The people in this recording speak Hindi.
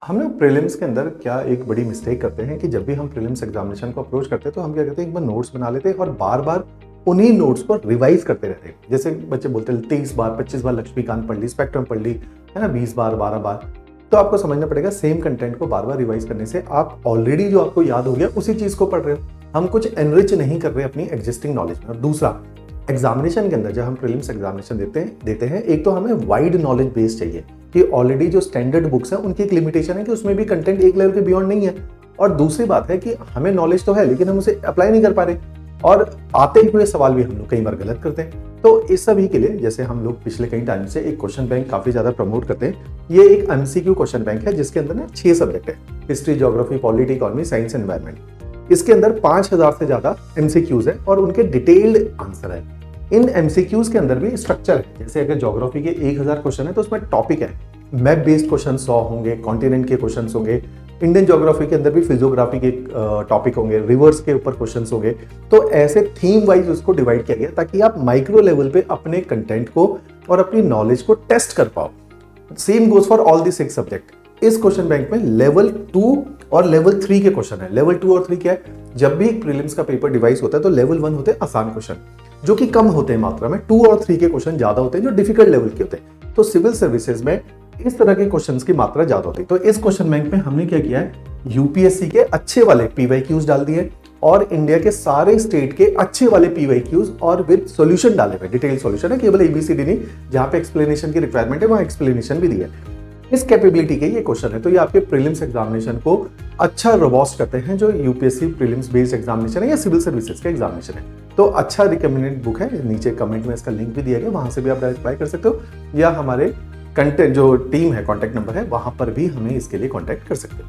हम ना प्रीलिम्स के अंदर क्या एक बड़ी मिस्टेक करते हैं कि जब भी हम प्रीलिम्स एग्जामिनेशन को अप्रोच करते हैं तो हम क्या करते हैं, एक बार नोट्स बना लेते हैं और बार बार उन्हीं नोट्स को रिवाइज करते रहते हैं। जैसे बच्चे बोलते हैं 30 बार 25 बार लक्ष्मीकांत पढ़ ली, स्पेक्ट्रम पढ़ ली, है ना, 20 बार 12 बार। तो आपको समझना पड़ेगा सेम कंटेंट को बार बार रिवाइज करने से आप ऑलरेडी जो आपको याद हो गया उसी चीज को पढ़ रहे हो। हम कुछ एनरिच नहीं कर रहे अपनी एग्जिस्टिंग नॉलेज में। और दूसरा, एग्जामिनेशन के अंदर जब हम प्रीलिम्स एग्जामिनेशन देते हैं एक तो हमें वाइड नॉलेज बेस चाहिए कि ऑलरेडी जो स्टैंडर्ड बुक्स हैं उनकी एक लिमिटेशन है कि उसमें भी कंटेंट एक लेवल के बियॉन्ड नहीं है। और दूसरी बात है कि हमें नॉलेज तो है लेकिन हम उसे अप्लाई नहीं कर पा रहे और आते हुए सवाल भी हम लोग कई बार गलत करते हैं। तो इस सभी के लिए जैसे हम लोग पिछले कई टाइम से एक क्वेश्चन बैंक काफी ज्यादा प्रमोट करते हैं। ये एक एमसीक्यू क्वेश्चन बैंक है जिसके अंदर ना 6 सब्जेक्ट है, history, geography, polity, economy, science, environment. इसके अंदर 5000 से ज्यादा एमसीक्यूज है और उनके डिटेल्ड आंसर है। इन एमसीक्यूज के अंदर भी स्ट्रक्चर है। जैसे अगर ज्योग्राफी के 1000 क्वेश्चन है तो उसमें टॉपिक है, मैप बेस्ड क्वेश्चन 100 होंगे, कॉन्टिनेंट के क्वेश्चन होंगे, इंडियन ज्योग्राफी के अंदर भी फिजियोग्राफी के टॉपिक होंगे, रिवर्स के ऊपर क्वेश्चन होंगे। तो ऐसे थीम वाइज उसको डिवाइड किया गया ताकि आप माइक्रो लेवल पे अपने कंटेंट को और अपनी नॉलेज को टेस्ट कर पाओ। Same goes for all the 6 subject. इस क्वेश्चन बैंक में लेवल 2 और लेवल 3 के क्वेश्चन है। लेवल 2 और 3 क्या है? जब भी एक प्रीलिम्स का पेपर डिवाइस होता है तो लेवल 1 होते हैं आसान क्वेश्चन जो कि कम होते हैं मात्रा में, 2 और 3 के क्वेश्चन ज्यादा होते हैं जो डिफिकल्ट लेवल के होते हैं। तो सिविल सर्विसेज में इस तरह के क्वेश्चंस की मात्रा ज्यादा होती है। तो इस क्वेश्चन बैंक में हमने क्या किया है, यूपीएससी के अच्छे वाले पीवाईक्यूज डाल दिए और इंडिया के सारे स्टेट के अच्छे वाले पीवाईक्यूज और विद सॉल्यूशन डाले हुए। डिटेल सॉल्यूशन है, केवल एबीसीडी नहीं, जहां पे एक्सप्लेनेशन की रिक्वायरमेंट है वहां एक्सप्लेनेशन भी दिया है। इस कैपेबिलिटी के ये क्वेश्चन है तो ये आपके प्रीलिम्स एग्जामिनेशन को अच्छा रोबोस्ट करते हैं, जो यूपीएससी प्रीलिम्स बेस्ड एग्जामिनेशन है या सिविल सर्विसेज का एग्जामिनेशन है। तो अच्छा रिकमेंडेड बुक है, नीचे कमेंट में इसका लिंक भी दिया गया, वहां से भी आप डायरेक्ट अप्लाई कर सकते हो या हमारे कंटेंट जो टीम है, कॉन्टैक्ट नंबर है, वहां पर भी हमें इसके लिए कॉन्टैक्ट कर सकते हो।